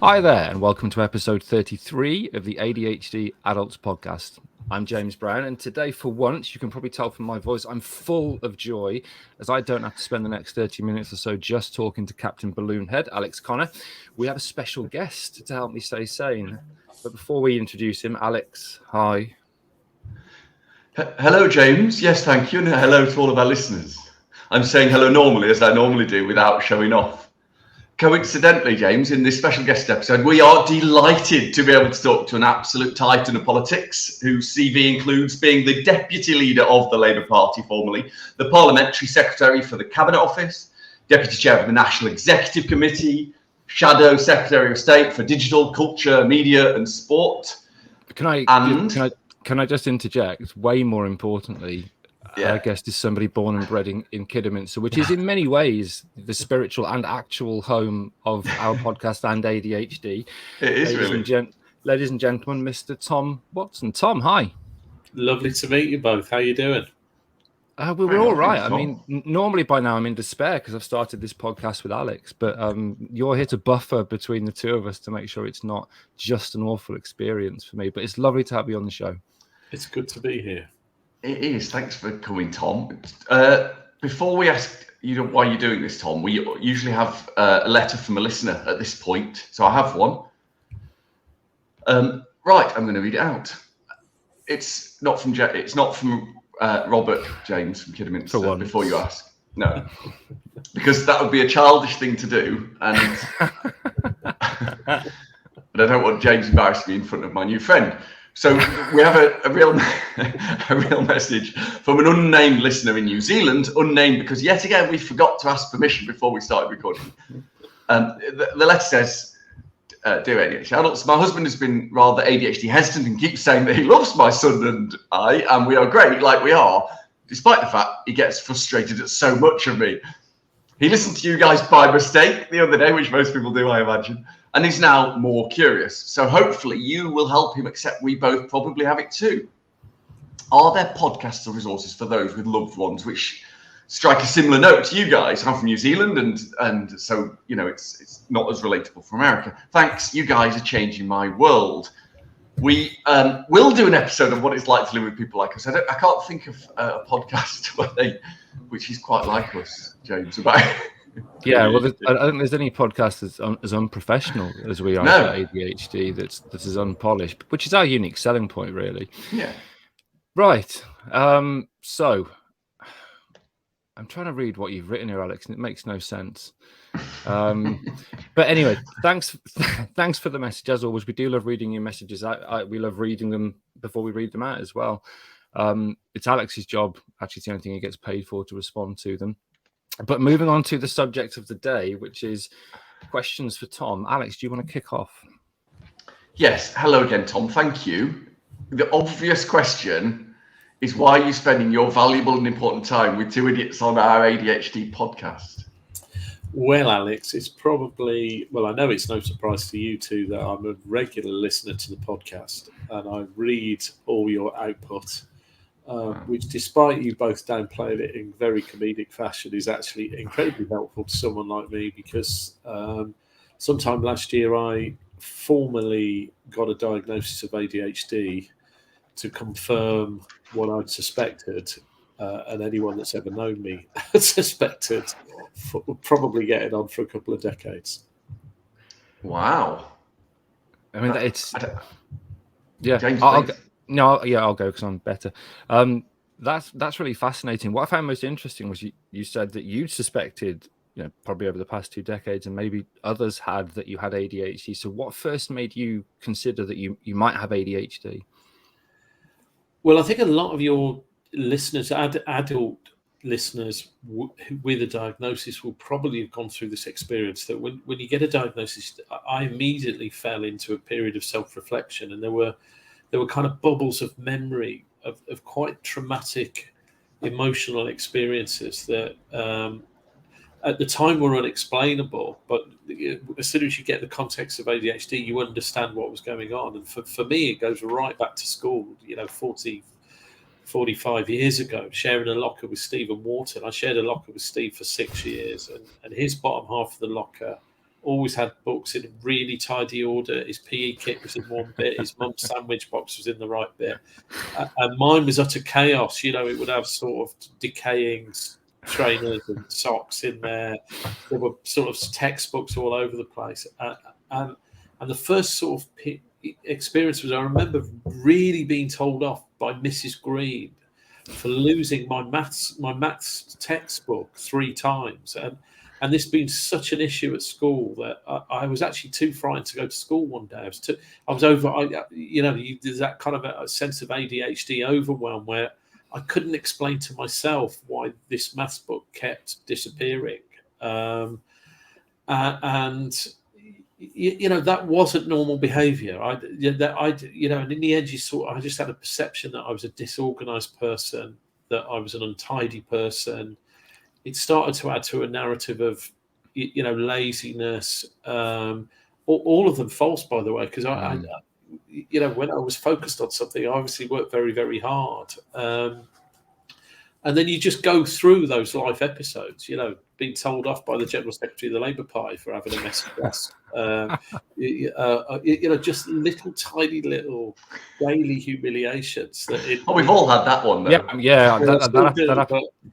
Hi there, and welcome to episode 33 of the ADHD Adults podcast. I'm James Brown, and today, for once, you can probably tell from my voice, I'm full of joy as I don't have to spend the next 30 minutes or so just talking to Captain Balloonhead, Alex Connor. We have a special guest to help me stay sane. But before we introduce him, Alex, hi. Hello, James. Yes, thank you, and hello to all of our listeners. I'm saying hello normally, as I normally do, without showing off. Coincidentally, James, in this special guest episode, we are delighted to be able to talk to an absolute titan of politics, whose CV includes being the deputy leader of the Labour Party formerly, the parliamentary secretary for the Cabinet Office, deputy chair of the National Executive Committee, shadow secretary of state for digital, culture, media and sport. Can I just interject? Way more importantly, I guess is somebody born and bred in Kidderminster, which is in many ways the spiritual and actual home of our podcast and ADHD. It is ladies and gentlemen, Mr. Tom Watson. Tom, hi. Lovely to meet you both. How you doing? We're all right. I mean, normally by now I'm in despair because I've started this podcast with Alex, but you're here to buffer between the two of us to make sure it's not just an awful experience for me. But it's lovely to have you on the show. It's good to be here. It is. Thanks for coming, Tom. Before we ask you why you're doing this, Tom, we usually have a letter from a listener at this point. So I have one. Right, I'm going to read it out. It's not from Robert James from Kidderminster. Before you ask, no, because that would be a childish thing to do, and but I don't want James embarrassing me in front of my new friend. So we have a real message from an unnamed listener in New Zealand, unnamed because yet again we forgot to ask permission before we started recording. The letter says, "Dear ADHD Adults, my husband has been rather ADHD hesitant and keeps saying that he loves my son and we are great like we are, despite the fact he gets frustrated at so much of me. He listened to you guys by mistake the other day, which most people do, I imagine, and he's now more curious. So hopefully you will help him accept we both probably have it too. Are there podcasts or resources for those with loved ones which strike a similar note to you guys? I'm from New Zealand, and so it's not as relatable for America. Thanks, you guys are changing my world." We will do an episode of what it's like to live with people like us. I can't think of a podcast which is quite like us, James. About yeah, well, I don't think there's any podcast as unprofessional as we are at ADHD that's as unpolished, which is our unique selling point, really. Yeah. Right. So I'm trying to read what you've written here, Alex, and it makes no sense. But anyway, thanks for the message. As always, we do love reading your messages. We love reading them before we read them out as well. It's Alex's job. Actually, it's the only thing he gets paid for, to respond to them. But moving on to the subject of the day, which is questions for Tom. Alex, do you want to kick off? Yes. Hello again, Tom. Thank you. The obvious question is, why are you spending your valuable and important time with two idiots on our ADHD podcast? Well, Alex, it's probably, I know it's no surprise to you two that I'm a regular listener to the podcast and I read all your output, which, despite you both downplaying it in very comedic fashion, is actually incredibly helpful to someone like me, because sometime last year I formally got a diagnosis of ADHD to confirm what I'd suspected, and anyone that's ever known me suspected, probably getting on for a couple of decades. Wow. I mean, James, I'll go because I'm better. That's really fascinating. What I found most interesting was you said that you suspected, probably over the past 2 decades, and maybe others had, that you had ADHD. So what first made you consider that you might have ADHD? Well, I think a lot of your listeners, adult listeners with a diagnosis, will probably have gone through this experience that when you get a diagnosis, I immediately fell into a period of self-reflection, and there were kind of bubbles of memory of quite traumatic emotional experiences that at the time were unexplainable, but as soon as you get the context of ADHD, you understand what was going on. And for me, it goes right back to school, 45 years ago, sharing a locker with Stephen Wharton. I shared a locker with Steve for 6 years, and his bottom half of the locker always had books in a really tidy order. His PE kit was in one bit, his mum's sandwich box was in the right bit, and mine was utter chaos. You know, it would have sort of decaying trainers and socks in there. There were sort of textbooks all over the place, and the first sort of experience was, I remember really being told off by Mrs. Green for losing my maths textbook 3 times, and this being such an issue at school that I was actually too frightened to go to school one day. There's that kind of a sense of ADHD overwhelm where I couldn't explain to myself why this maths book kept disappearing, and that wasn't normal behaviour. And in the end, I just had a perception that I was a disorganised person, that I was an untidy person. It started to add to a narrative of, laziness. All of them false, by the way, because when I was focused on something, I obviously worked very, very hard. And then you just go through those life episodes, being told off by the General Secretary of the Labour Party for having a messy desk. Just little tiny little daily humiliations. We've all had that one, though. Yeah. That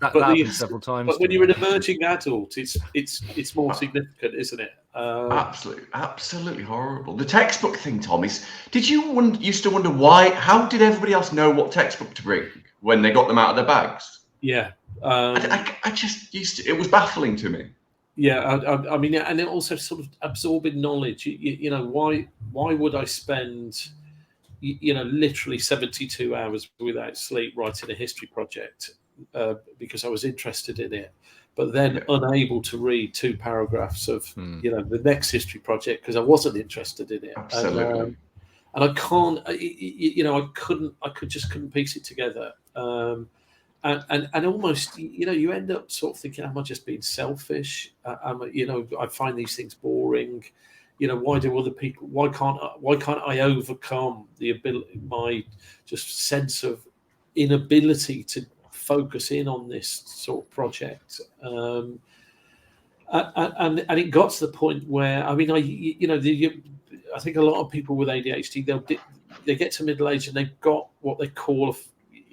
happened several times. But when you're an emerging adult, it's more significant, isn't it? Absolutely horrible. The textbook thing, Tom, did you used to wonder why? How did everybody else know what textbook to bring when they got them out of their bags? Yeah. I just used to. It was baffling to me. Yeah, I mean, and it also sort of absorbing knowledge. Why would I spend, literally 72 hours without sleep writing a history project because I was interested in it, but then unable to read 2 paragraphs of the next history project because I wasn't interested in it. Absolutely. And I can't, I just couldn't piece it together. And almost, you end up sort of thinking, am I just being selfish? I find these things boring. Why do other people? Why can't I overcome my just sense of inability to focus in on this sort of project? And it got to the point where, I think a lot of people with ADHD, they get to middle age and they've got what they call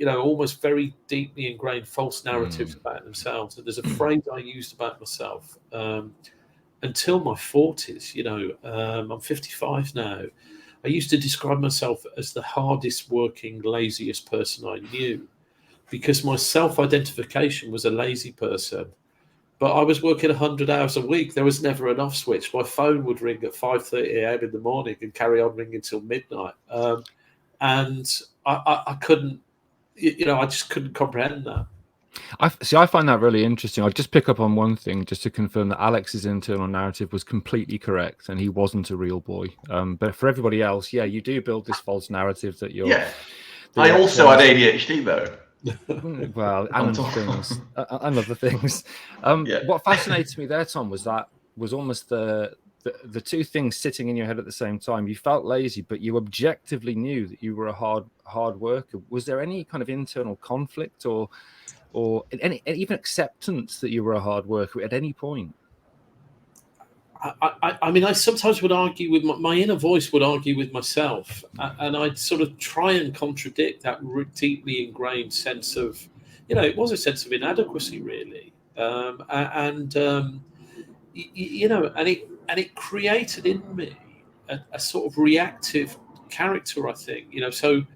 almost very deeply ingrained false narratives about themselves. And there's a phrase I used about myself until my 40s. I'm 55 now. I used to describe myself as the hardest working, laziest person I knew, because my self-identification was a lazy person. But I was working 100 hours a week. There was never an off switch. My phone would ring at 5:30 a.m. in the morning and carry on ringing till midnight. And I couldn't, I just couldn't comprehend that. I find that really interesting. I'll just pick up on one thing just to confirm that Alex's internal narrative was completely correct and he wasn't a real boy. But for everybody else, you do build this false narrative that you're... Yeah. I also had ADHD, though. Well, and other things. What fascinates me there, Tom, was almost the 2 things sitting in your head at the same time. You felt lazy, but you objectively knew that you were a hard worker. Was there any kind of internal conflict or any even acceptance that you were a hard worker at any point? I sometimes would argue with my inner voice would argue with myself, and I'd sort of try and contradict that deeply ingrained sense of, it was a sense of inadequacy, really, and it created in me a sort of reactive character, I think. So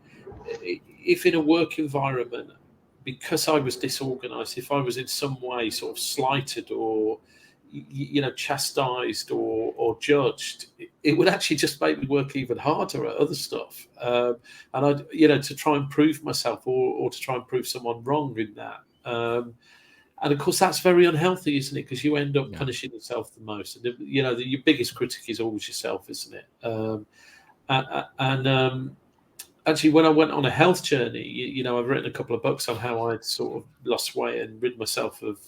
if in a work environment, because I was disorganized, if I was in some way sort of slighted or chastised or judged, it would actually just make me work even harder at other stuff, and I'd to try and prove myself or to try and prove someone wrong in that, and of course that's very unhealthy, isn't it? Because you end up punishing yourself the most, and your biggest critic is always yourself, isn't it? Actually, when I went on a health journey, I've written a couple of books on how I'd sort of lost weight and rid myself of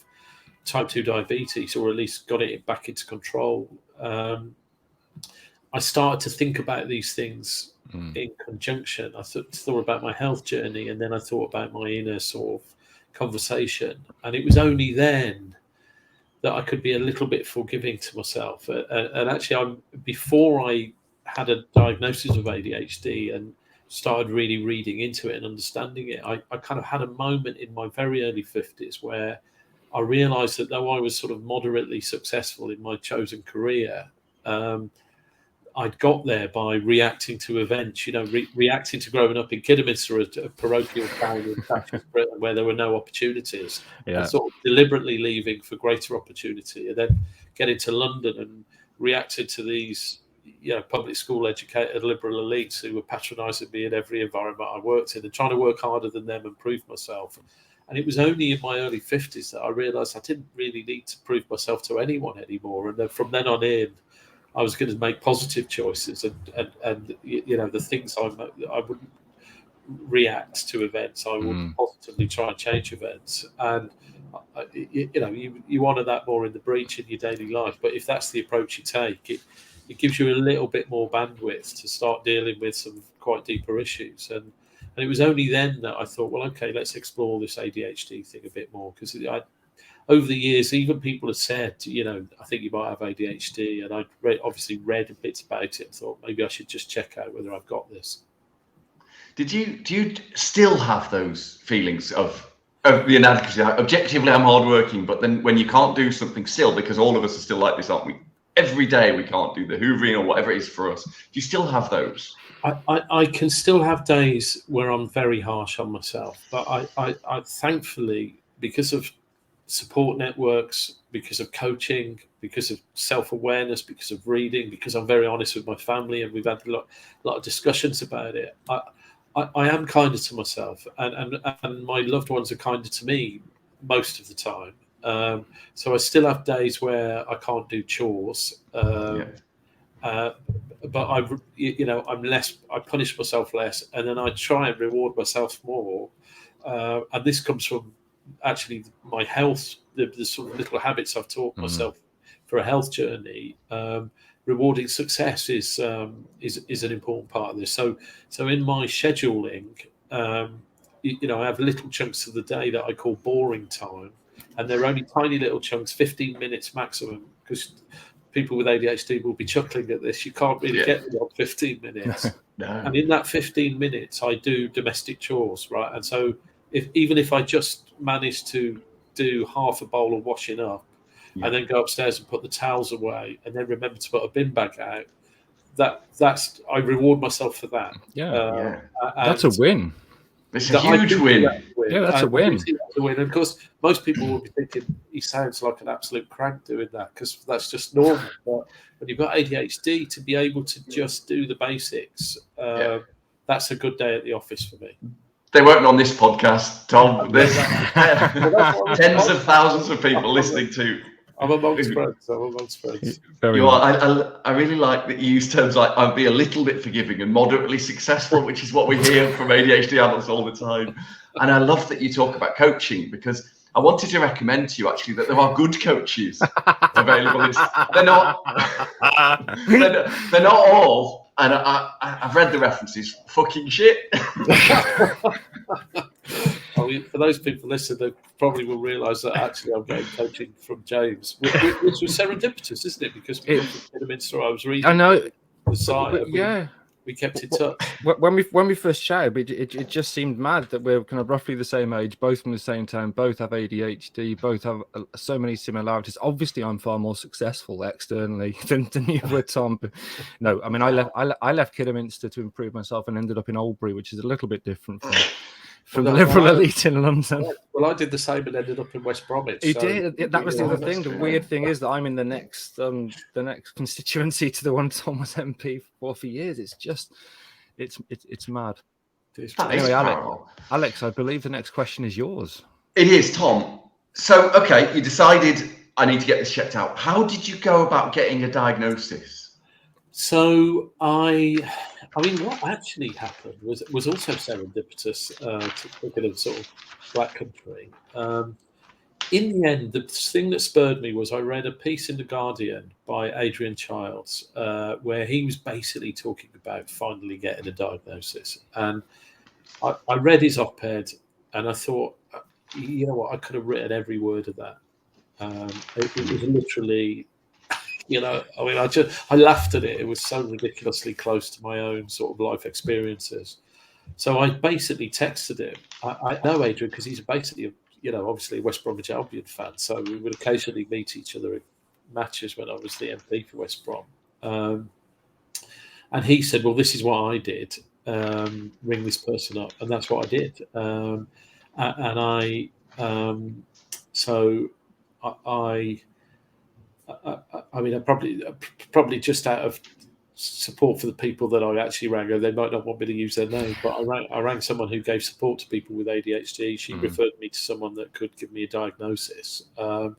type 2 diabetes, or at least got it back into control. I started to think about these things in conjunction. I thought about my health journey, and then I thought about my inner sort of conversation. And it was only then that I could be a little bit forgiving to myself. And actually, before I had a diagnosis of ADHD and started really reading into it and understanding it, I kind of had a moment in my very early 50s where I realized that though I was sort of moderately successful in my chosen career, I'd got there by reacting to events, reacting to growing up in Kidderminster, a parochial town in Thatcher's Britain where there were no opportunities, and sort of deliberately leaving for greater opportunity, and then getting to London and reacted to these public school educated liberal elites who were patronising me in every environment I worked in and trying to work harder than them and prove myself. And it was only in my early 50s that I realised I didn't really need to prove myself to anyone anymore. And then from then on in, I was going to make positive choices, and the things I wouldn't react to events. I would positively try and change events, and you honour that more in the breach in your daily life. But if that's the approach you take, it gives you a little bit more bandwidth to start dealing with some quite deeper issues. And it was only then that I thought, well, okay, let's explore this ADHD thing a bit more, because over the years, even people have said, I think you might have ADHD, and I obviously read bits about it and thought maybe I should just check out whether I've got this. Do you still have those feelings of the inadequacy? Objectively, I'm hardworking, but then when you can't do something still, because all of us are still like this, aren't we? Every day we can't do the hoovering or whatever it is for us. Do you still have those? I can still have days where I'm very harsh on myself, but I thankfully, because of support networks, because of coaching, because of self-awareness, because of reading, because I'm very honest with my family, and we've had a lot of discussions about it, I am kinder to myself, and my loved ones are kinder to me most of the time. So I still have days where I can't do chores, but I'm less. I punish myself less, and then I try and reward myself more. And this comes from actually my health, the sort of little habits I've taught myself for a health journey. Rewarding success is an important part of this. So in my scheduling, I have little chunks of the day that I call boring time, and they're only tiny little chunks, 15 minutes maximum, because people with ADHD will be chuckling at this. You can't really get beyond 15 minutes. No. And in that 15 minutes, I do domestic chores, right? And so even if I just manage to do half a bowl of washing up, and then go upstairs and put the towels away, and then remember to put a bin bag out, that's I reward myself for that. That's a win. It's a huge win. Yeah, that's a win. And of course, most people will be thinking he sounds like an absolute crank doing that, because that's just normal. But when you've got ADHD, to be able to just do the basics, that's a good day at the office for me. They won't on this podcast, Tom. There's tens of thousands of people listening to. I'm amongst friends. I really like that you use terms like I'll be a little bit forgiving and moderately successful, which is what we hear from ADHD adults all the time. And I love that you talk about coaching, because I wanted to recommend to you actually that there are good coaches available. They're not all, and I've read the references, fucking shit. For those people listening, they probably will realise that actually I'm getting coaching from James, which was serendipitous, isn't it? Because in Kidderminster, I was reading. I know. The site. We kept in touch. When we first chatted, it just seemed mad that we're kind of roughly the same age, both from the same town, both have ADHD, both have so many similarities. Obviously, I'm far more successful externally than you were, Tom. But no, I mean, I left Kidderminster to improve myself and ended up in Oldbury, which is a little bit different from the liberal elite in London. Well, I did the same and ended up in West Bromwich. You did. That was the other thing. The weird thing is that I'm in the next constituency to the one Tom was MP for years. It's just, it's mad. Anyway, Alex, I believe the next question is yours. It is, Tom. So, okay, you decided I need to get this checked out. How did you go about getting a diagnosis? So I mean, what actually happened was also serendipitous to look at a sort of black country. In the end, the thing that spurred me was I read a piece in The Guardian by Adrian Chiles, where he was basically talking about finally getting a diagnosis. And I read his op-ed and I thought, you know what, I could have written every word of that. It was literally, I mean, I laughed at it. It was so ridiculously close to my own sort of life experiences. So I basically texted him. I know Adrian because he's basically, obviously a West Bromwich Albion fan. So we would occasionally meet each other at matches when I was the MP for West Brom. And he said, well, this is what I did. Ring this person up. And that's what I did. I mean, I probably just out of support for the people that I actually rang, they might not want me to use their name, but I rang someone who gave support to people with ADHD. She referred me to someone that could give me a diagnosis, and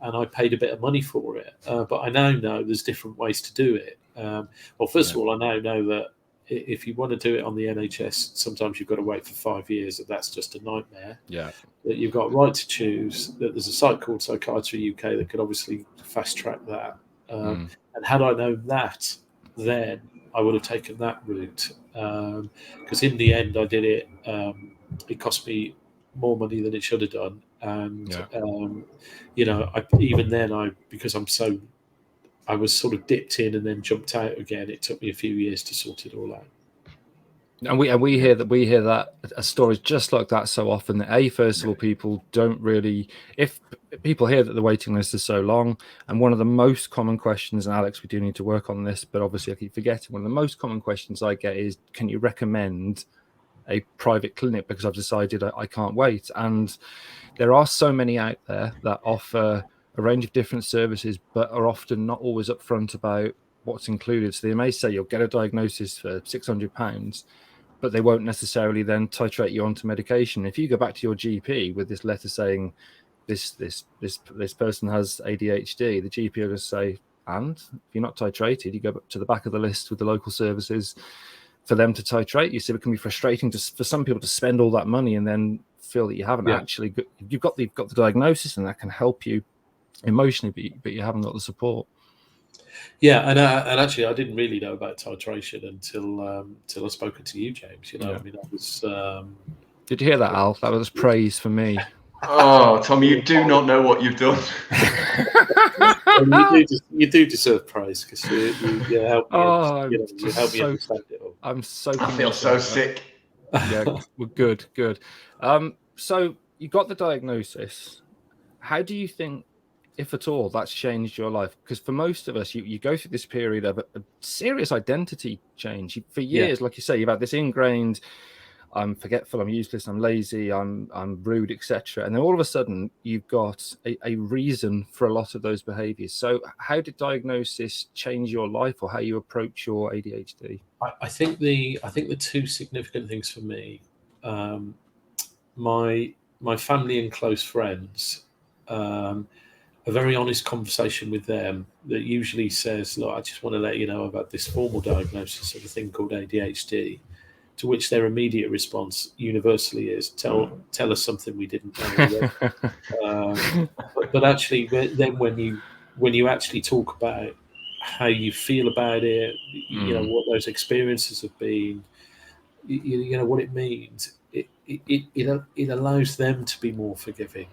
I paid a bit of money for it. But I now know there's different ways to do it. Well, first of all, I now know that if you want to do it on the NHS, sometimes you've got to wait for 5 years, and that's just a nightmare. Yeah. That you've got right to choose. That there's a site called Psychiatry UK that could obviously fast track that. And had I known that, then I would have taken that route. Because in the end, I did it. It cost me more money than it should have done, and even then, because I was sort of dipped in and then jumped out again. It took me a few years to sort it all out. And we hear that stories just like that so often. That first of all, people don't really. If people hear that the waiting list is so long, and one of the most common questions, and Alex, we do need to work on this, but obviously I keep forgetting. One of the most common questions I get is, "Can you recommend a private clinic because I've decided I can't wait?" And there are so many out there that offer a range of different services, but are often not always upfront about what's included. So they may say you'll get a diagnosis for £600, but they won't necessarily then titrate you onto medication. If you go back to your GP with this letter saying this person has ADHD, the GP will just say, and if you're not titrated, you go to the back of the list with the local services for them to titrate you. So it can be frustrating for some people to spend all that money and then feel that you haven't actually you've got the diagnosis, and that can help you emotionally, but you haven't got the support. Yeah, and actually, I didn't really know about titration until I've spoken to you, James. I mean, I was. Did you hear that, Al? That was praise for me. Oh, Tom, you do not know what you've done. You do deserve praise because you help me. You help me understand it all. I'm so. I feel so sick. Yeah, well, good. So you got the diagnosis. How do you think, if at all, that's changed your life? Because for most of us, you go through this period of a serious identity change. For years, like you say, you've had this ingrained, I'm forgetful, I'm useless, I'm lazy, I'm rude, etc. And then all of a sudden, you've got a reason for a lot of those behaviors. So how did diagnosis change your life, or how you approach your ADHD? I think the two significant things for me, my family and close friends, a very honest conversation with them that usually says, look, I just want to let you know about this formal diagnosis of a thing called ADHD, to which their immediate response universally is, tell us something we didn't know. But actually, then when you actually talk about how you feel about it, what those experiences have been, what it means, it allows them to be more forgiving.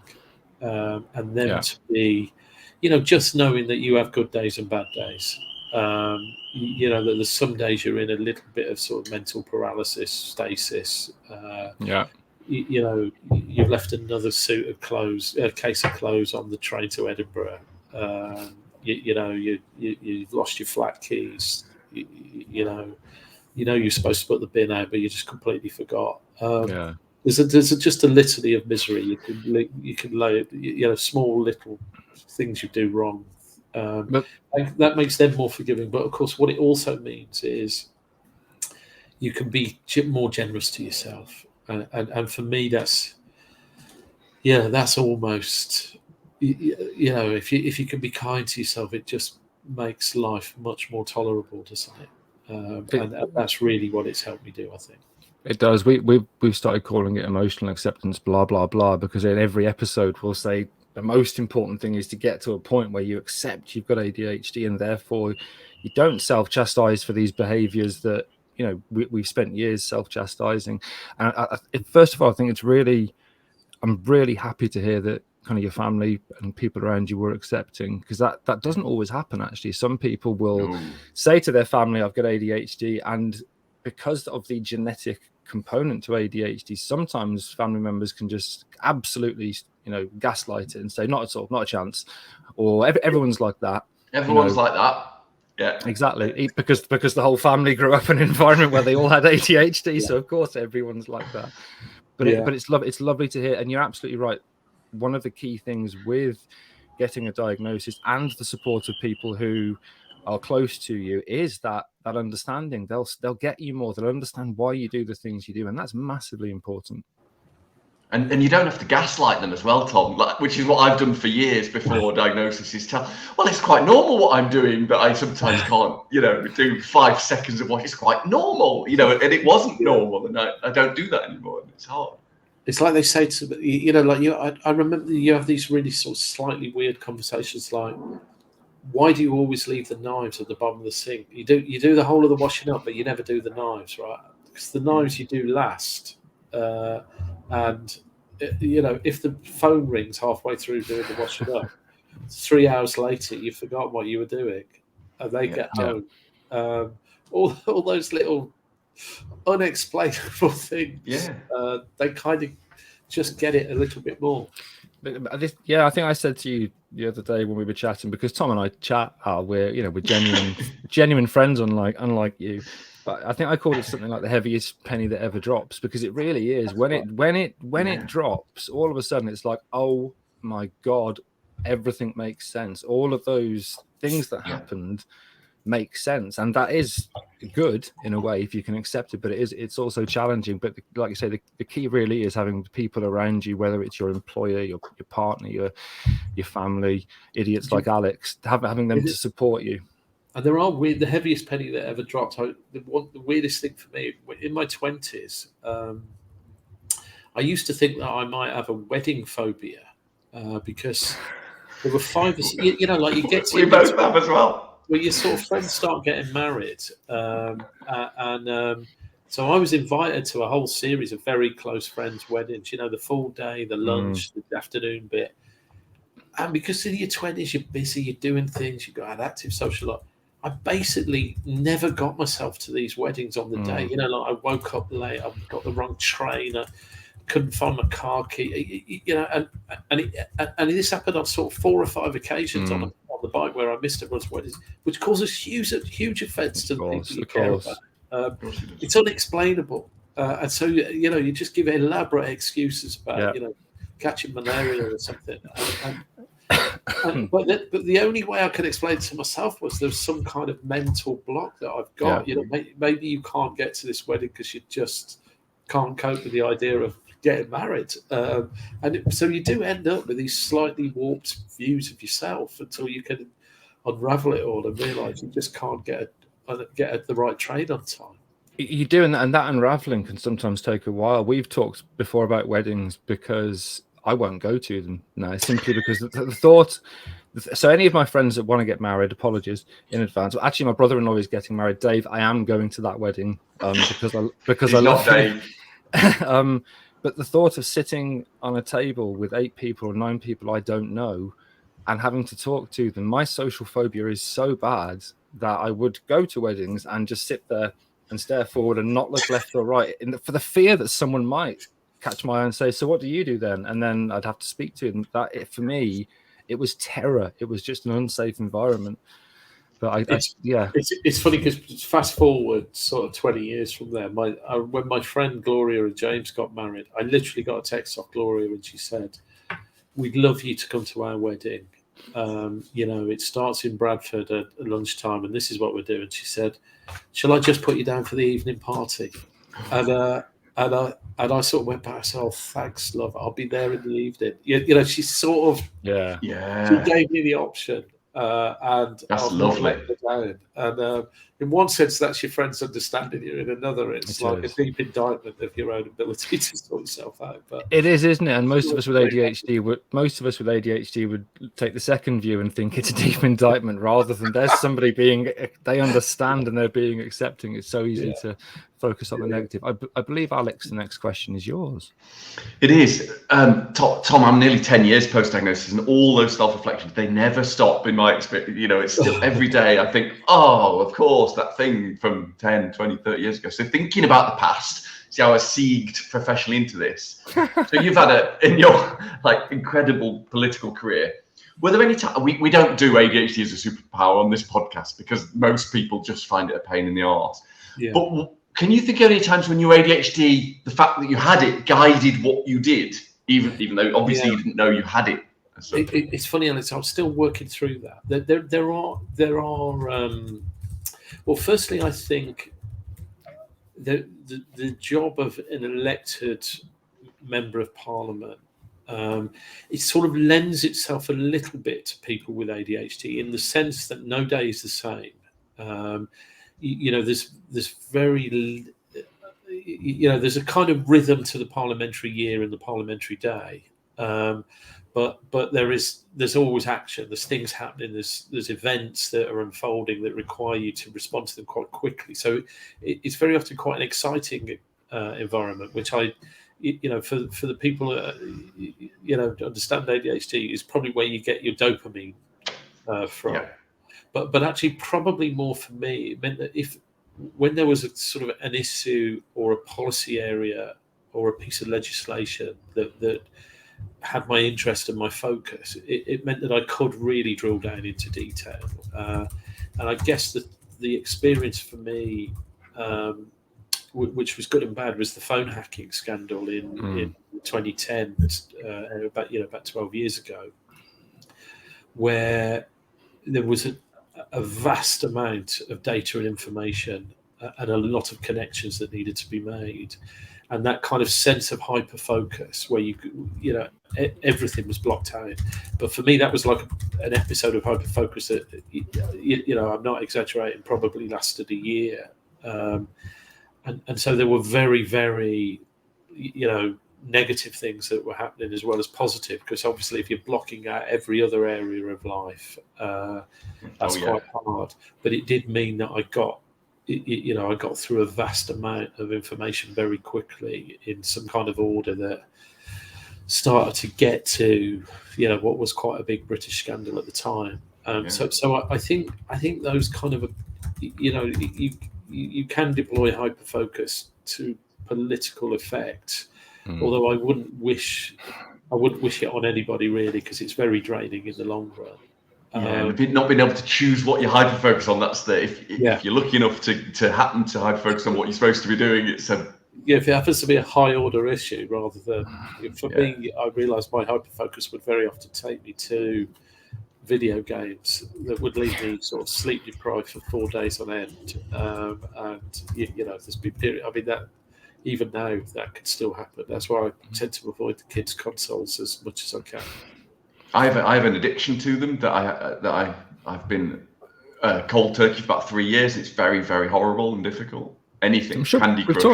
And them to be, just knowing that you have good days and bad days. That there's some days you're in a little bit of sort of mental paralysis, stasis. You've left another case of clothes on the train to Edinburgh. You've lost your flat keys. You're supposed to put the bin out, but you just completely forgot. There's just a litany of misery you can lay, small little things you do wrong. That makes them more forgiving. But of course, what it also means is you can be more generous to yourself. And for me, that's almost, if you can be kind to yourself, it just makes life much more tolerable, doesn't it? And that's really what it's helped me do, I think. It does. We've started calling it emotional acceptance, blah, blah, blah, because in every episode we'll say the most important thing is to get to a point where you accept you've got ADHD, and therefore you don't self-chastise for these behaviors that, we've spent years self-chastising. And first of all, I think I'm really happy to hear that kind of your family and people around you were accepting, because that doesn't always happen. Actually, some people will say to their family, I've got ADHD, and because of the genetic component to ADHD, sometimes family members can just absolutely, gaslight it and say, not at all, not a chance, or everyone's like that. Everyone's like that. Yeah, exactly. Because the whole family grew up in an environment where they all had ADHD, so of course everyone's like that. But it's lovely to hear, and you're absolutely right. One of the key things with getting a diagnosis and the support of people who are close to you is that understanding. They'll get you more. They'll understand why you do the things you do, and that's massively important. And you don't have to gaslight them as well, Tom, which is what I've done for years before diagnosis, is well, it's quite normal what I'm doing, but I sometimes can't, do 5 seconds of what is quite normal, and it wasn't normal, and I don't do that anymore, and it's hard. It's like they say to, I remember you have these really sort of slightly weird conversations like, why do you always leave the knives at the bottom of the sink? You do the whole of the washing up, but you never do the knives, right? Because the knives you do last. And if the phone rings halfway through doing the washing up, 3 hours later you've forgotten what you were doing, and they get home. All those little unexplainable things. They kind of just get it a little bit more. I think I said to you the other day when we were chatting, because Tom and I chat, we're genuine friends, unlike you. But I think I called it something like the heaviest penny that ever drops, because it really is. When it drops, all of a sudden it's like, oh my God, everything makes sense. All of those things that happened make sense, and that is good in a way if you can accept it. But it's also challenging. But like you say, the key really is having people around you, whether it's your employer, your partner, your family, idiots like Alex, having them to support you. And there are the heaviest penny that ever dropped. The weirdest thing for me, in my 20s, I used to think that I might have a wedding phobia because there were 5 or 6, like you get to... We both have as well. Where your sort of friends start getting married. So I was invited to a whole series of very close friends' weddings, the full day, the lunch, the afternoon bit. And because in your 20s, you're busy, you're doing things, you've got an active social life. I basically never got myself to these weddings on the day. Like I woke up late, I got the wrong train, I couldn't find my car key. And this happened on sort of 4 or 5 occasions on the bike where I missed everyone's weddings, which causes huge offence to the people you care about. It's unexplainable, and so you just give elaborate excuses about catching malaria or something. But the only way I could explain it to myself was there's some kind of mental block that I've got. Maybe you can't get to this wedding because you just can't cope with the idea of getting married, and so you do end up with these slightly warped views of yourself until you can unravel it all and realise you just can't get the right train on time. You do, and that unraveling can sometimes take a while. We've talked before about weddings because I won't go to them now, simply because the thought. So any of my friends that want to get married, apologies in advance. Well, actually, my brother-in-law is getting married. Dave, I am going to that wedding because I love Dave. But the thought of sitting on a table with 8 people or 9 people I don't know and having to talk to them, my social phobia is so bad that I would go to weddings and just sit there and stare forward and not look left or right for the fear that someone might catch my eye and say, so what do you do then? And then I'd have to speak to them. For me, it was terror. It was just an unsafe environment. But it's funny because fast forward sort of 20 years from there, when my friend Gloria and James got married, I literally got a text off Gloria and she said, we'd love you to come to our wedding. It starts in Bradford at lunchtime and this is what we're doing. She said, shall I just put you down for the evening party? And I sort of went back and said, oh, thanks, love. I'll be there in the evening. She sort of she gave me the option. And that's lovely. And in one sense, that's your friend's understanding you. In another, it's like a deep indictment of your own ability to sort yourself out. But it is, isn't it? And most of us with ADHD would take the second view and think it's a deep indictment, rather than there's somebody they understand and they're being accepting. It's so easy to focus on the negative. I believe, Alex, the next question is yours. It is. Tom, I'm nearly 10 years post-diagnosis, and all those self-reflections, they never stop in my experience. It's still every day I think, oh, of course, that thing from 10, 20, 30 years ago. So thinking about the past, see how I segged professionally into this. So you've had in your incredible political career, were there any time, we don't do ADHD as a superpower on this podcast because most people just find it a pain in the arse. Yeah. But can you think of any times when your ADHD, the fact that you had it, guided what you did, even though obviously you didn't know you had it? It's funny, Alex. I'm still working through that. There are. Well, firstly, I think the job of an elected member of Parliament, it sort of lends itself a little bit to people with ADHD in the sense that no day is the same. There's very, there's a kind of rhythm to the parliamentary year and the parliamentary day, but there's always action. There's things happening. There's events that are unfolding that require you to respond to them quite quickly. So it's very often quite an exciting environment, which for the people to understand ADHD is probably where you get your dopamine from. Yeah. But actually, probably more for me, it meant that when there was a sort of an issue or a policy area or a piece of legislation that had my interest and my focus, it meant that I could really drill down into detail. And I guess that the experience for me, which was good and bad, was the phone hacking scandal in 2010, about 12 years ago, where there was a vast amount of data and information and a lot of connections that needed to be made, and that kind of sense of hyperfocus where everything was blocked out. But for me, that was like an episode of hyperfocus that I'm not exaggerating, probably lasted a year, and so there were very, very negative things that were happening as well as positive, because obviously if you're blocking out every other area of life, that's quite hard. But it did mean that I got through a vast amount of information very quickly in some kind of order that started to get to what was quite a big British scandal at the time. So I think those kind of you can deploy hyperfocus to political effect. Although I wouldn't wish it on anybody really, because it's very draining in the long run. Not being able to choose what you hyperfocus on, that's if you're lucky enough to happen to hyperfocus on what you're supposed to be doing, it's a if it happens to be a high order issue rather than for me, I realised my hyperfocus would very often take me to video games that would leave me sort of sleep deprived for 4 days on end, and there's been period. I mean that. Even now, that could still happen. That's why I tend to avoid the kids' consoles as much as I can. I have an addiction to them that I've been cold turkey for about 3 years. It's very, very horrible and difficult. Anything, Candy Crush. I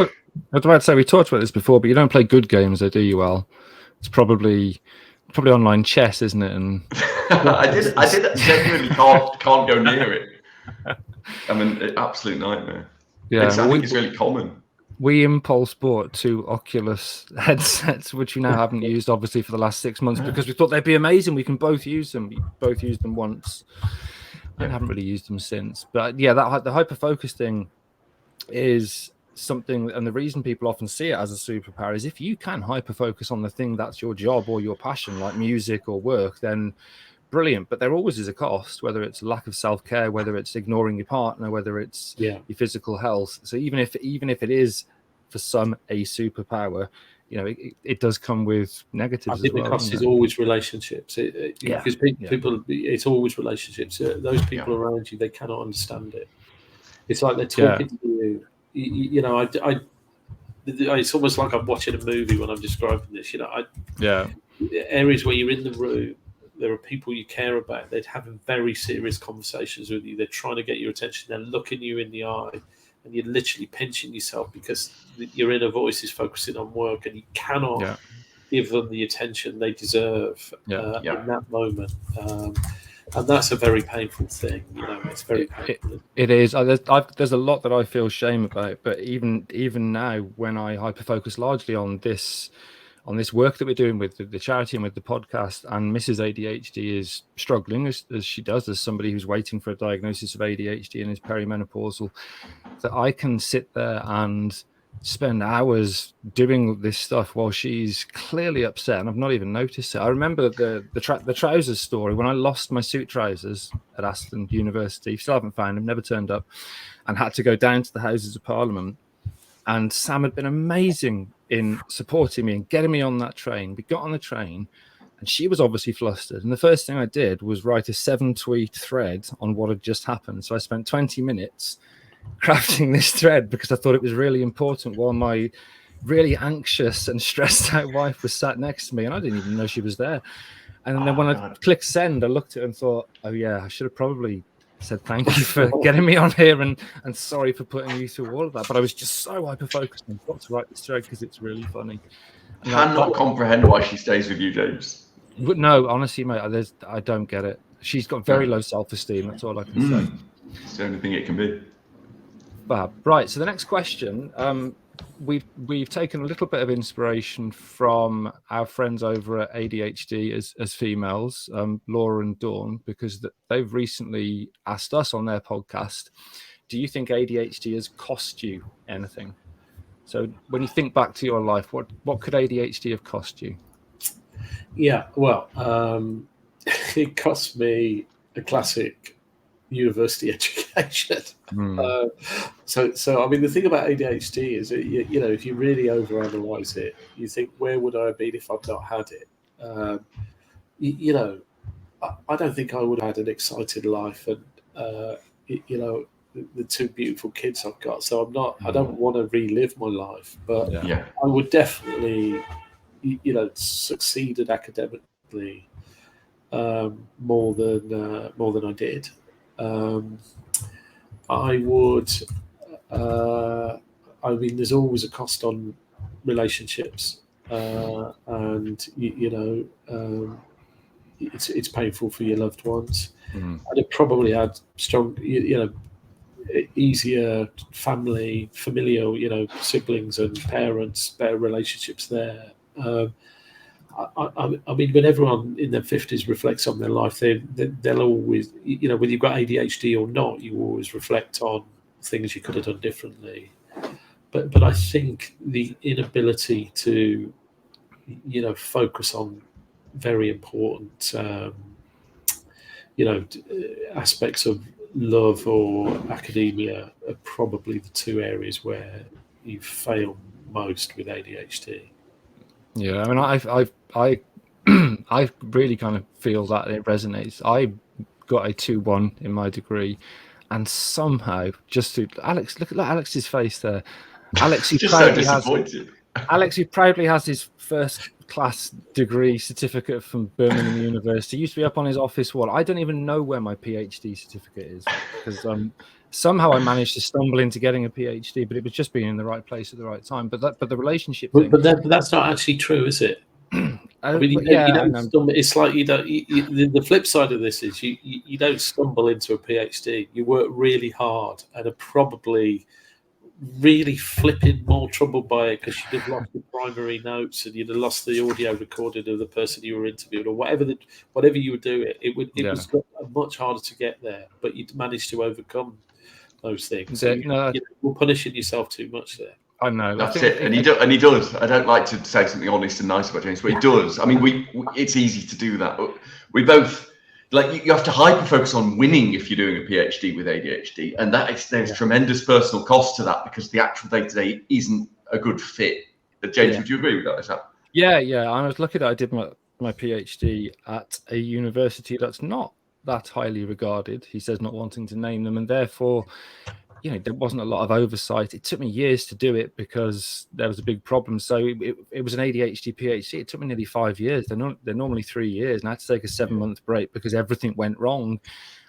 was about to say we talked about this before, but you don't play good games, do you? Well, it's probably online chess, isn't it? And I did genuinely can't go near it. I mean, an absolute nightmare. Yeah, I think it's really common. We impulse bought 2 Oculus headsets, which we now haven't used, obviously, for the last 6 months, because we thought they'd be amazing. We can both use them. We both used them once. I haven't really used them since. But the hyperfocus thing is something, and the reason people often see it as a superpower is if you can hyperfocus on the thing that's your job or your passion, like music or work, then brilliant. But there always is a cost, whether it's lack of self-care, whether it's ignoring your partner, whether it's your physical health. So even if it is for some a superpower, it does come with negatives. I think the cost is always relationships, because people, it's always relationships. Those people around you, they cannot understand it. It's like they're talking to you. It's almost like I'm watching a movie when I'm describing this. Areas where you're in the room, there are people you care about. They're having very serious conversations with you. They're trying to get your attention. They're looking you in the eye, and you're literally pinching yourself because your inner voice is focusing on work, and you cannot give them the attention they deserve in that moment. And that's a very painful thing. It's very painful. It is. There's a lot that I feel shame about, but even now, when I hyperfocus largely on this work that we're doing with the charity and with the podcast, and Mrs. ADHD is struggling as she does, as somebody who's waiting for a diagnosis of ADHD and is perimenopausal, that I can sit there and spend hours doing this stuff while she's clearly upset and I've not even noticed it. I remember the trousers story when I lost my suit trousers at Aston University. Still haven't found them, never turned up, and had to go down to the Houses of Parliament. And Sam had been amazing in supporting me and getting me on that train. We got on the train and she was obviously flustered. And the first thing I did was write a 7-tweet thread on what had just happened. So I spent 20 minutes crafting this thread because I thought it was really important while my really anxious and stressed out wife was sat next to me and I didn't even know she was there. And then when I clicked send, I looked at it and thought, oh yeah, I should have probably said thank you for getting me on here and sorry for putting you through all of that. But I was just so hyper-focused and got to write this thread because it's really funny. And cannot comprehend why she stays with you, James. But no, honestly, mate, I don't get it. She's got very low self-esteem. That's all I can say. It's the only thing it can be. Fab. Right. So the next question, we've taken a little bit of inspiration from our friends over at ADHD as females, Laura and Dawn, because they've recently asked us on their podcast, do you think ADHD has cost you anything? So when you think back to your life, what could ADHD have cost you? Yeah, well, it cost me a classic university education. So I mean, the thing about ADHD is that, if you really overanalyze it, you think, where would I have been if I'd not had it? I don't think I would have had an excited life and the two beautiful kids I've got. So I don't want to relive my life, but I would definitely succeeded academically more than I did. I would. I mean, there's always a cost on relationships, and it's painful for your loved ones. And it probably had strong, easier familial, siblings and parents, better relationships there. I mean, when everyone in their 50s reflects on their life, they'll always, whether you've got ADHD or not, you always reflect on things you could have done differently. But I think the inability to, focus on very important, aspects of love or academia are probably the two areas where you fail most with ADHD. Yeah, I mean, I really kind of feel that it resonates. I got a 2-1 in my degree, and somehow, Alex, look at Alex's face there. Alex, who proudly has his first class degree certificate from Birmingham University. Used to be up on his office wall. I don't even know where my PhD certificate is because somehow I managed to stumble into getting a PhD, but it was just being in the right place at the right time. But the relationship thing. But that's not actually true, is it? I mean, it's like the flip side of this is you don't stumble into a PhD. You work really hard and are probably really flipping more troubled by it because you'd have lost the primary notes and you'd have lost the audio recording of the person you were interviewing or whatever you would do. It was much harder to get there, but you'd managed to overcome those things. So you're punishing yourself too much there. I know. That's it. And he does. I don't like to say something honest and nice about James, but he does. I mean, it's easy to do that. But we both, you have to hyper-focus on winning if you're doing a PhD with ADHD. And there's tremendous personal cost to that because the actual day-to-day isn't a good fit. James, would you agree with that? Is that? Yeah. I was lucky that I did my PhD at a university that's not that highly regarded. He says, not wanting to name them. And therefore, there wasn't a lot of oversight. It took me years to do it because there was a big problem. So it was an ADHD PhD. It took me nearly 5 years. They're normally 3 years, and I had to take a 7-month break because everything went wrong.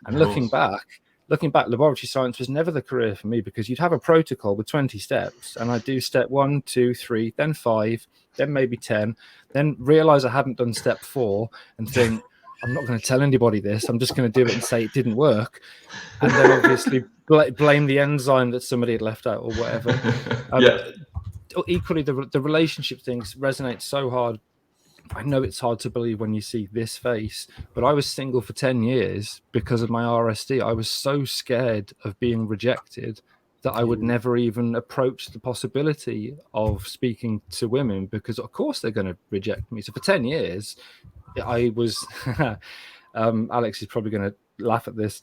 And looking back, laboratory science was never the career for me, because you'd have a protocol with 20 steps, and I'd do step 1, 2, 3, then 5, then maybe 10, then realize I hadn't done step 4 and think, I'm not going to tell anybody this. I'm just going to do it and say it didn't work. And then obviously blame the enzyme that somebody had left out or whatever. Equally, the relationship things resonate so hard. I know it's hard to believe when you see this face, but I was single for 10 years because of my RSD. I was so scared of being rejected that I would never even approach the possibility of speaking to women, because of course they're going to reject me. So for 10 years, I was, Alex is probably going to laugh at this.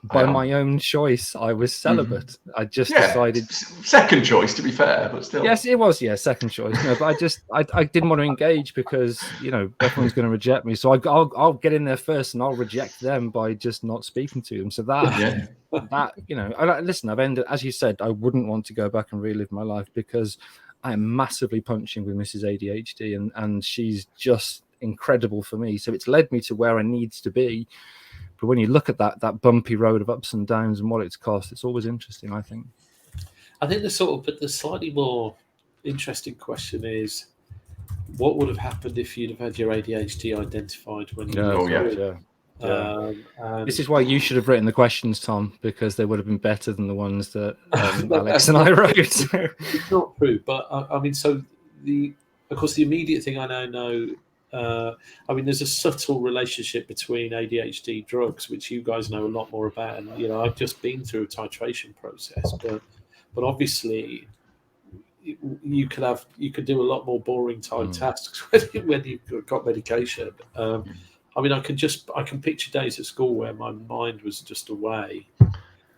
By my own choice, I was celibate. I just decided. Second choice, to be fair, but still. Yes, it was. Yeah, second choice. No, but I didn't want to engage because everyone's going to reject me. So I'll get in there first and I'll reject them by just not speaking to them. So listen, I've ended, as you said, I wouldn't want to go back and relive my life because I am massively punching with Mrs. ADHD, and she's just incredible for me. So it's led me to where I need to be. But when you look at that bumpy road of ups and downs and what it's cost, it's always interesting, I think. I think the slightly more interesting question is, what would have happened if you'd have had your ADHD identified when you were This is why you should have written the questions, Tom, because they would have been better than the ones that Alex and I wrote. It's not true, but of course, the immediate thing I now know. There's a subtle relationship between ADHD drugs, which you guys know a lot more about, and I've just been through a titration process. But obviously, you could do a lot more boring type tasks when you've got medication. I can picture days at school where my mind was just away,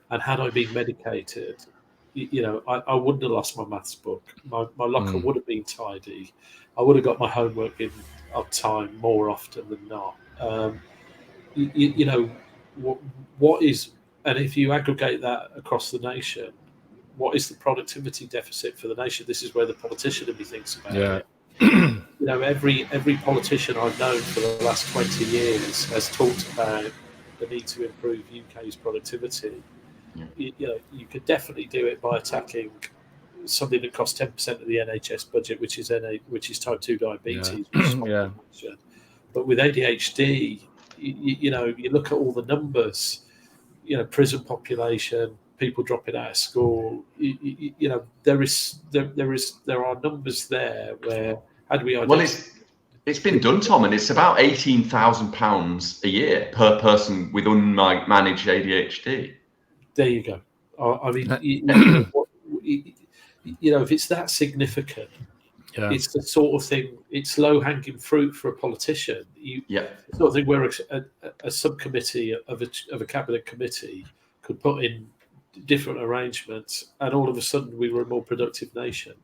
and had I been medicated, I wouldn't have lost my maths book. My locker would have been tidy. I would have got my homework in on time more often than not. What is, and if you aggregate that across the nation, what is the productivity deficit for the nation? This is where the politician in me thinks about it. Every politician I've known for the last 20 years has talked about the need to improve UK's productivity. You could definitely do it by attacking something that costs 10% of the NHS budget, which is type 2 diabetes. But with ADHD, you look at all the numbers, prison population, people dropping out of school. There are numbers there where, how do we identify? Well, it's been done, Tom, and it's about £18,000 a year per person with unmanaged ADHD. There you go. If it's that significant, it's the sort of thing. It's low-hanging fruit for a politician. The sort of thing where a subcommittee of a cabinet committee could put in different arrangements, and all of a sudden we were a more productive nation.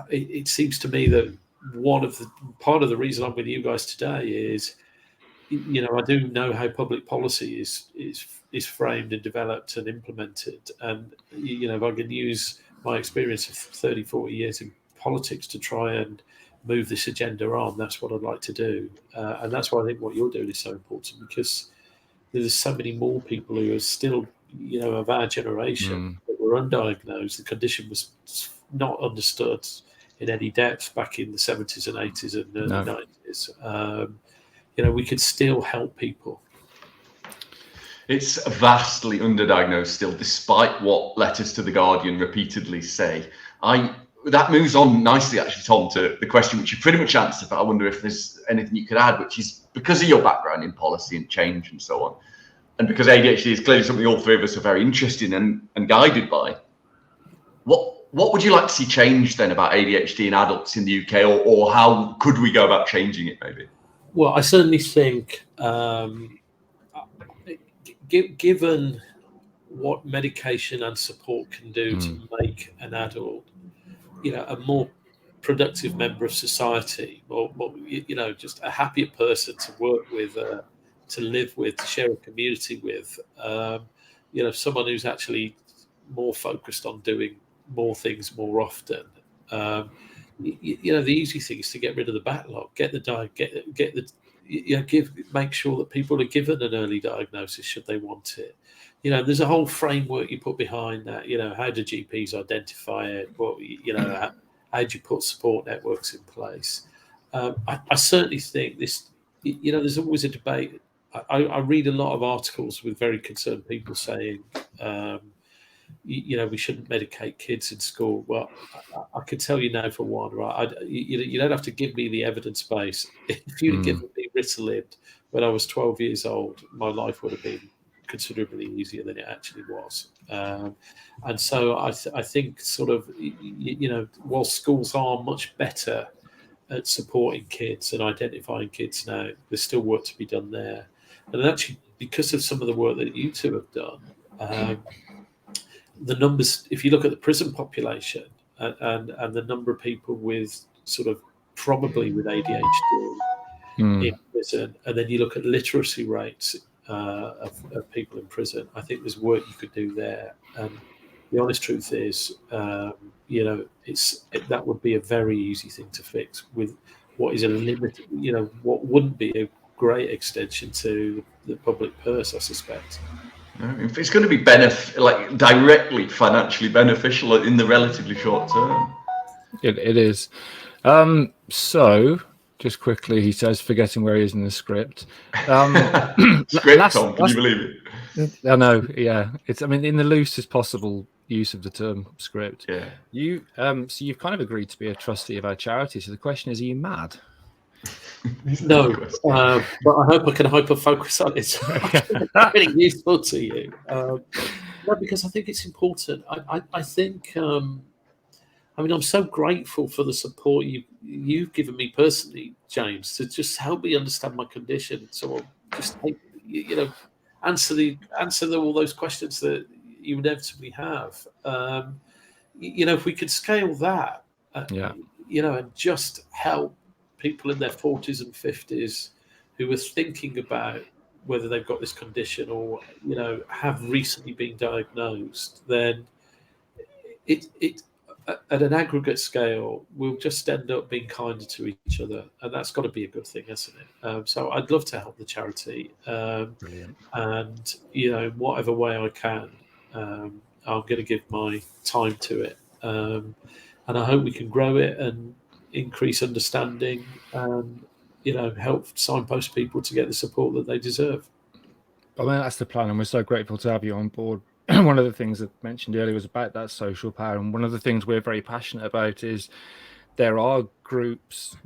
It seems to me that part of the reason I'm with you guys today is, I do know how public policy is framed and developed and implemented, and if I can use my experience of 30, 40 years in politics to try and move this agenda on, that's what I'd like to do, and that's why I think what you're doing is so important, because there's so many more people who are still, of our generation that were undiagnosed. The condition was not understood in any depth back in the 70s and 80s and early 90s. We could still help people. It's vastly underdiagnosed still, despite what letters to the Guardian repeatedly say. That moves on nicely, actually, Tom, to the question which you pretty much answered, but I wonder if there's anything you could add, which is, because of your background in policy and change and so on, and because ADHD is clearly something all three of us are very interested in and guided by, what would you like to see changed then about ADHD in adults in the UK, or how could we go about changing it, maybe? Well, I certainly think, given what medication and support can do to make an adult, a more productive member of society, or just a happier person to work with, to live with, to share a community with. Someone who's actually more focused on doing more things more often. The easy thing is to get rid of the backlog, make sure that people are given an early diagnosis should they want it. There's a whole framework you put behind that. How do GPs identify it? How do you put support networks in place? I certainly think this. There's always a debate. I read a lot of articles with very concerned people saying, we shouldn't medicate kids in school. Well, I can tell you now for one, right? You don't have to give me the evidence base. If you'd given me Ritalin when I was 12 years old, my life would have been considerably easier than it actually was. And so I think sort of, while schools are much better at supporting kids and identifying kids now, there's still work to be done there. And actually, because of some of the work that you two have done, the numbers, if you look at the prison population and the number of people with sort of probably with ADHD in prison, and then you look at literacy rates of people in prison, I think there's work you could do there. And the honest truth is, that would be a very easy thing to fix with what is a limited, what wouldn't be a great extension to the public purse, I suspect. If it's going to be directly financially beneficial in the relatively short term. It is. So, just quickly, he says, forgetting where he is in the script. Tom, can you believe it? I know, yeah. In the loosest possible use of the term script. Yeah. So you've kind of agreed to be a trustee of our charity. So the question is, are you mad? No, but I hope I can hyper-focus on it. It's really useful to you. Because I think it's important. I think, I'm so grateful for the support you've given me personally, James, to just help me understand my condition. So I'll just answer all those questions that you inevitably have. If we could scale that, and just help people in their 40s and 50s who are thinking about whether they've got this condition or have recently been diagnosed, then it at an aggregate scale we'll just end up being kinder to each other, and that's got to be a good thing, hasn't it? So I'd love to help the charity, and whatever way I can, I'm going to give my time to it, and I hope we can grow it and increase understanding and help signpost people to get the support that they deserve. That's the plan, and we're so grateful to have you on board. One of the things I mentioned earlier was about that social power, and one of the things we're very passionate about is there are groups,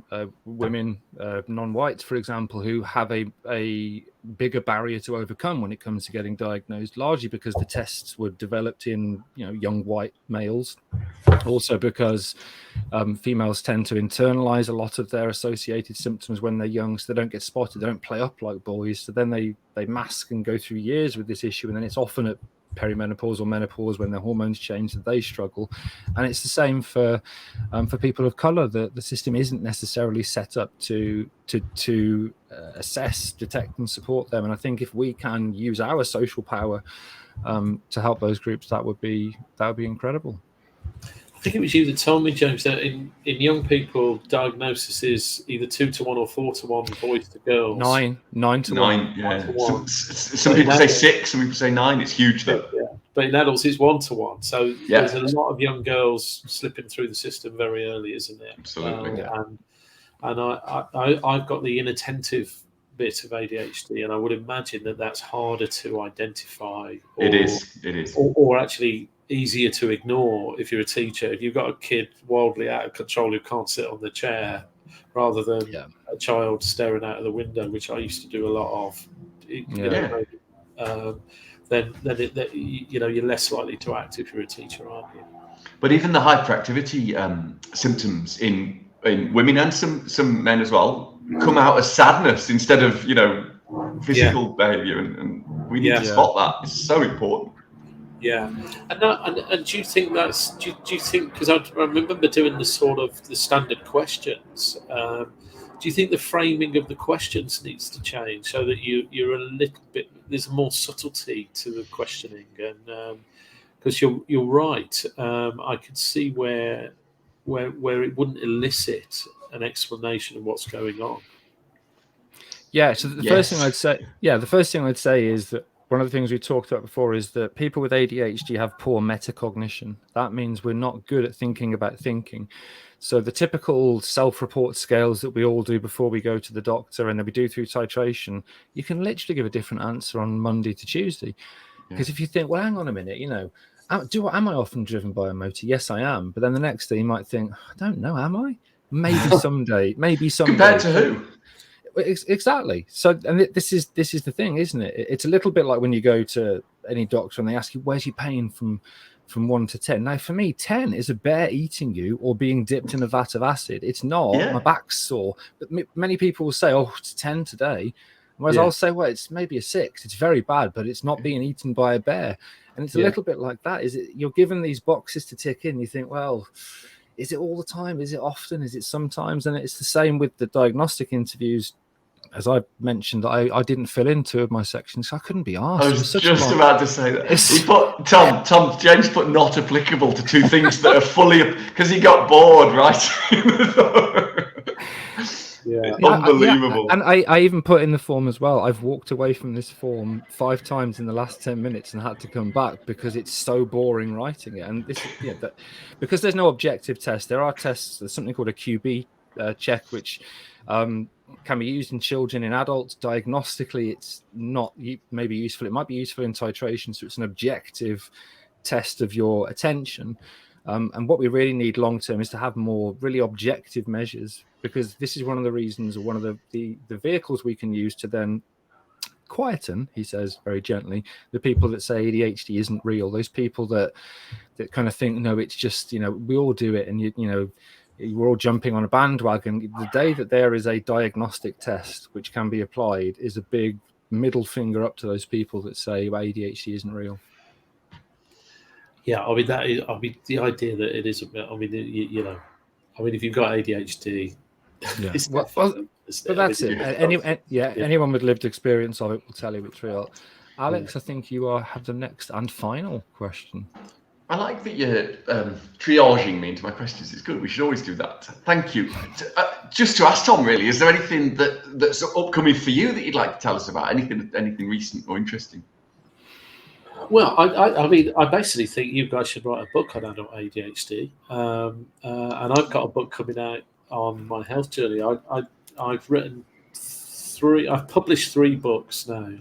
women, non-whites, for example, who have a bigger barrier to overcome when it comes to getting diagnosed, largely because the tests were developed in young white males, also because females tend to internalize a lot of their associated symptoms when they're young, so they don't get spotted, they don't play up like boys, so then they mask and go through years with this issue, and then it's often at perimenopause or menopause when their hormones change that they struggle. And it's the same for people of color. The system isn't necessarily set up to assess, detect and support them, and I think if we can use our social power to help those groups, that would be incredible. I think it was you that told me, James, that in young people, diagnosis is either 2-1 or 4-1, boys to girls. 9 to 1. Yeah. Some people say 6, some people say 9. It's huge, though. Yeah. But in adults, it's 1-1. So there's a lot of young girls slipping through the system very early, isn't it? Absolutely. And I've got the inattentive bit of ADHD, and I would imagine that's harder to identify. It is. Or actually easier to ignore if you're a teacher. If you've got a kid wildly out of control who can't sit on the chair, rather than a child staring out of the window, which I used to do a lot of, then you're less likely to act if you're a teacher, aren't you? But even the hyperactivity symptoms in women and some men as well come out as sadness instead of physical behaviour, and we need to spot that. It's so important. Yeah, and do you think that's do you think, because I remember doing the standard questions. Do you think the framing of the questions needs to change so that you're a little bit, there's more subtlety to the questioning, and because you're right, I could see where it wouldn't elicit an explanation of what's going on. Yeah. So the first thing I'd say is that one of the things we talked about before is that people with ADHD have poor metacognition. That means we're not good at thinking about thinking. So the typical self-report scales that we all do before we go to the doctor and then we do through titration, you can literally give a different answer on Monday to Tuesday. Because if you think, well, hang on a minute, am I often driven by a motor? Yes, I am. But then the next day you might think, I don't know, am I? Maybe someday. Compared to who? Exactly. So, and this is the thing, isn't it? It's a little bit like when you go to any doctor and they ask you, where's your pain from 1 to 10? Now, for me, 10 is a bear eating you or being dipped in a vat of acid. It's not. Yeah. My back's sore. But many people will say, oh, it's 10 today. Whereas I'll say, well, it's maybe a 6. It's very bad, but it's not being eaten by a bear. And it's a little bit like that. You're given these boxes to tick in. You think, well, is it all the time? Is it often? Is it sometimes? And it's the same with the diagnostic interviews. As I mentioned, I didn't fill in 2 of my sections. I couldn't be asked. I was just about to say that. He put James put not applicable to 2 things that are fully, because he got bored, right? Yeah, unbelievable. And I even put in the form as well. I've walked away from this form 5 times in the last 10 minutes and had to come back because it's so boring writing it. And this, because there's no objective test. There are tests. There's something called a QB check, which can be used in children. In adults, diagnostically, it's not maybe useful. It might be useful in titration. So it's an objective test of your attention. And what we really need long term is to have more really objective measures, because this is one of the reasons, or one of the vehicles we can use to then quieten, he says very gently, the people that say ADHD isn't real. Those people that kind of think, no, it's just, we all do it, and we're all jumping on a bandwagon. The day that there is a diagnostic test which can be applied is a big middle finger up to those people that say ADHD isn't real. Yeah, the idea that it isn't. If you've got ADHD, but that's it. Anyone with lived experience of it will tell you it's real. Alex, I think you have the next and final question. I like that you're triaging me into my questions. It's good. We should always do that. Thank you. Just to ask Tom, really, is there anything that's upcoming for you that you'd like to tell us about? Anything recent or interesting? Well, I basically think you guys should write a book on adult ADHD, and I've got a book coming out on my health journey. I've published 3 books now.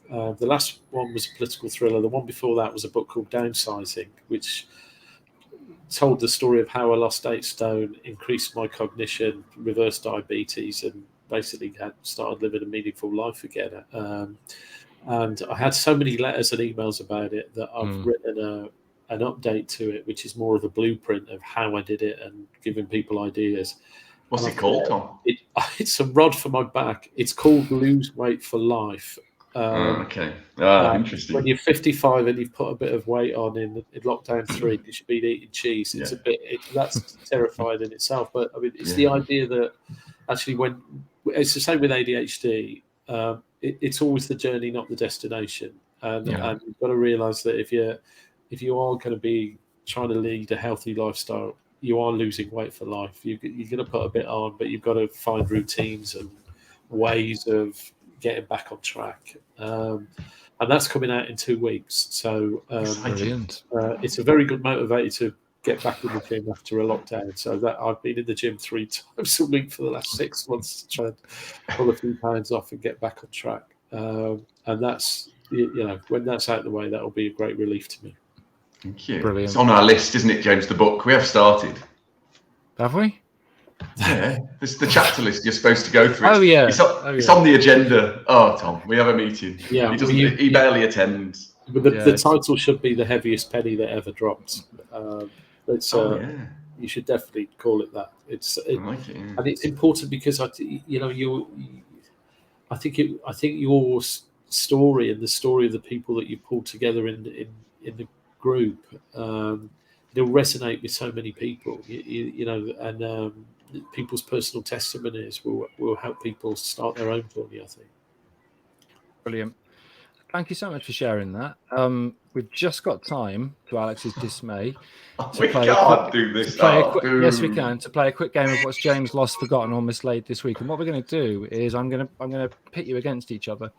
The last one was a political thriller. The one before that was a book called Downsizing, which told the story of how I lost 8 stone, increased my cognition, reversed diabetes, and basically had started living a meaningful life again. And I had so many letters and emails about it that I've written an update to it, which is more of a blueprint of how I did it and giving people ideas. What's it called, Tom? It's a rod for my back. It's called Lose Weight for Life. Okay. Interesting. When you're 55 and you've put a bit of weight on in lockdown 3, you should be eating cheese. It's that's terrifying in itself. But I mean, it's the idea that actually, when it's the same with ADHD, it's always the journey, not the destination. And you've got to realise that if you are going to be trying to lead a healthy lifestyle, you are losing weight for life. You're going to put a bit on, but you've got to find routines and ways of getting back on track. And that's coming out in 2 weeks. So it's a very good motivator to get back in the gym after a lockdown. So that I've been in the gym 3 times a week for the last 6 months to try and pull a few pounds off and get back on track. And that's, when that's out of the way, that'll be a great relief to me. Thank you. Brilliant. It's on our list, isn't it, James? The book we have started. Have we? Yeah, this is the chapter list you're supposed to go through. It's on the agenda. Oh, Tom, we have a meeting. Yeah, he barely attends. But the title should be The Heaviest Penny That Ever Dropped. You should definitely call it that. And it's important because I think your story and the story of the people that you pulled together in the group, it'll resonate with so many people, you know, and people's personal testimonies will help people start their own journey, I think. Brilliant. Thank you so much for sharing that. We've just got time, to Alex's dismay. We can't do this. Yes, we can. To play a quick game of what's James lost, forgotten, or mislaid this week. And what we're going to do is I'm going to pit you against each other.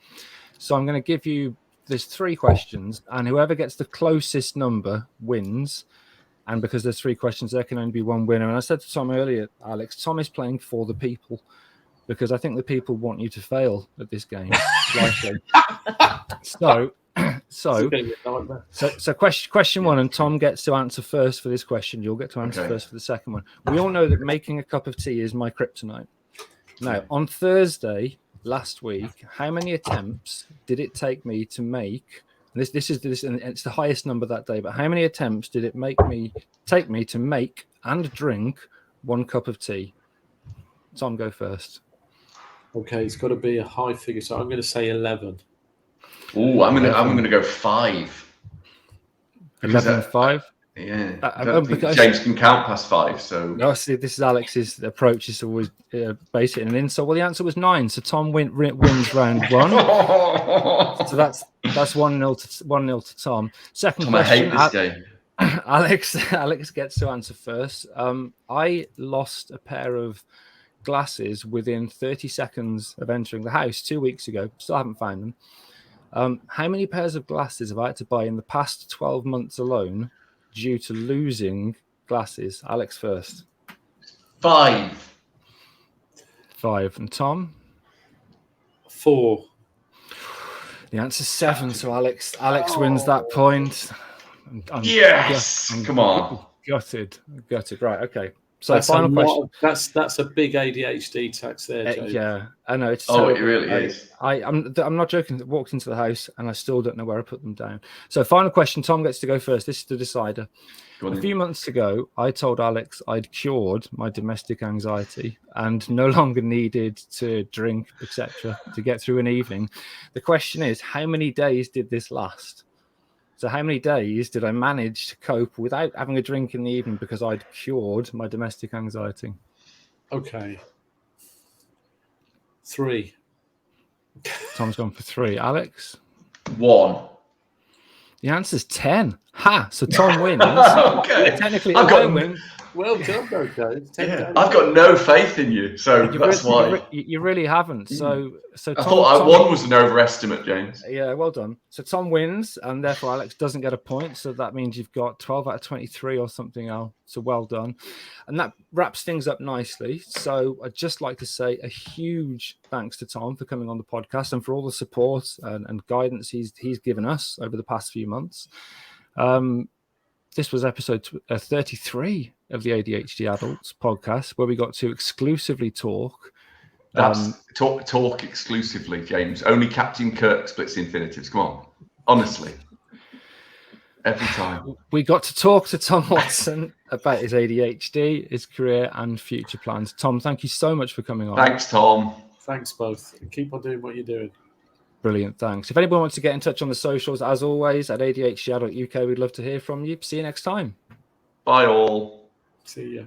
So I'm going to give you, there's 3 questions, and whoever gets the closest number wins. And because there's 3 questions, there can only be one winner. And I said to Tom earlier, Alex, Tom is playing for the people, because I think the people want you to fail at this game slightly. So question 1, and Tom gets to answer first for this question. You'll get to answer first for the second one. We all know that making a cup of tea is my kryptonite. Now, on Thursday last week, how many attempts did it take me to make? And this is and it's the highest number that day. But how many attempts did it take me to make and drink 1 cup of tea? Tom, go first. Okay, it's got to be a high figure, so I'm going to say 11. Oh, I'm gonna go 5. 11 and 5. Yeah, I don't think James can count past 5. So no, see, this is Alex's approach. Is always base it in an insult. Well, the answer was 9. So Tom wins round 1. So that's 1-0 to Tom. Second question. I hate this game. Alex gets to answer first. I lost a pair of glasses within 30 seconds of entering the house 2 weeks ago. Still haven't found them. How many pairs of glasses have I had to buy in the past 12 months alone due to losing glasses? Alex first. 5. 5. And Tom? 4. The answer's 7. So Alex wins that point. Yes. Come on. Gutted. Right. Okay. So that's final question. That's a big ADHD tax there, Joe. Yeah, I know. It's terrible. It really is. I'm not joking. I walked into the house and I still don't know where I put them down. So final question. Tom gets to go first. This is the decider. A few months ago, I told Alex I'd cured my domestic anxiety and no longer needed to drink, etc., to get through an evening. The question is, how many days did this last? So how many days did I manage to cope without having a drink in the evening because I'd cured my domestic anxiety? Okay. 3. Tom's gone for 3. Alex? 1. The answer's 10. Ha! So Tom wins. Okay. Technically, I win. Well done, though, Joe. Yeah. I've got no faith in you, so that's why. You really haven't. So I thought 1 was an overestimate, James. Yeah, well done. So Tom wins, and therefore Alex doesn't get a point. So that means you've got 12 out of 23 or something else. So well done. And that wraps things up nicely. So I'd just like to say a huge thanks to Tom for coming on the podcast and for all the support and guidance he's given us over the past few months. This was episode 33 of the ADHD Adults podcast, where we got to exclusively talk. Talk exclusively, James. Only Captain Kirk splits the infinitives. Come on. Honestly. Every time. We got to talk to Tom Watson about his ADHD, his career, and future plans. Tom, thank you so much for coming on. Thanks, Tom. Thanks, both. Keep on doing what you're doing. Brilliant, thanks. If anyone wants to get in touch on the socials, as always, at ADHD Adult UK, we'd love to hear from you. See you next time. Bye, all. See ya.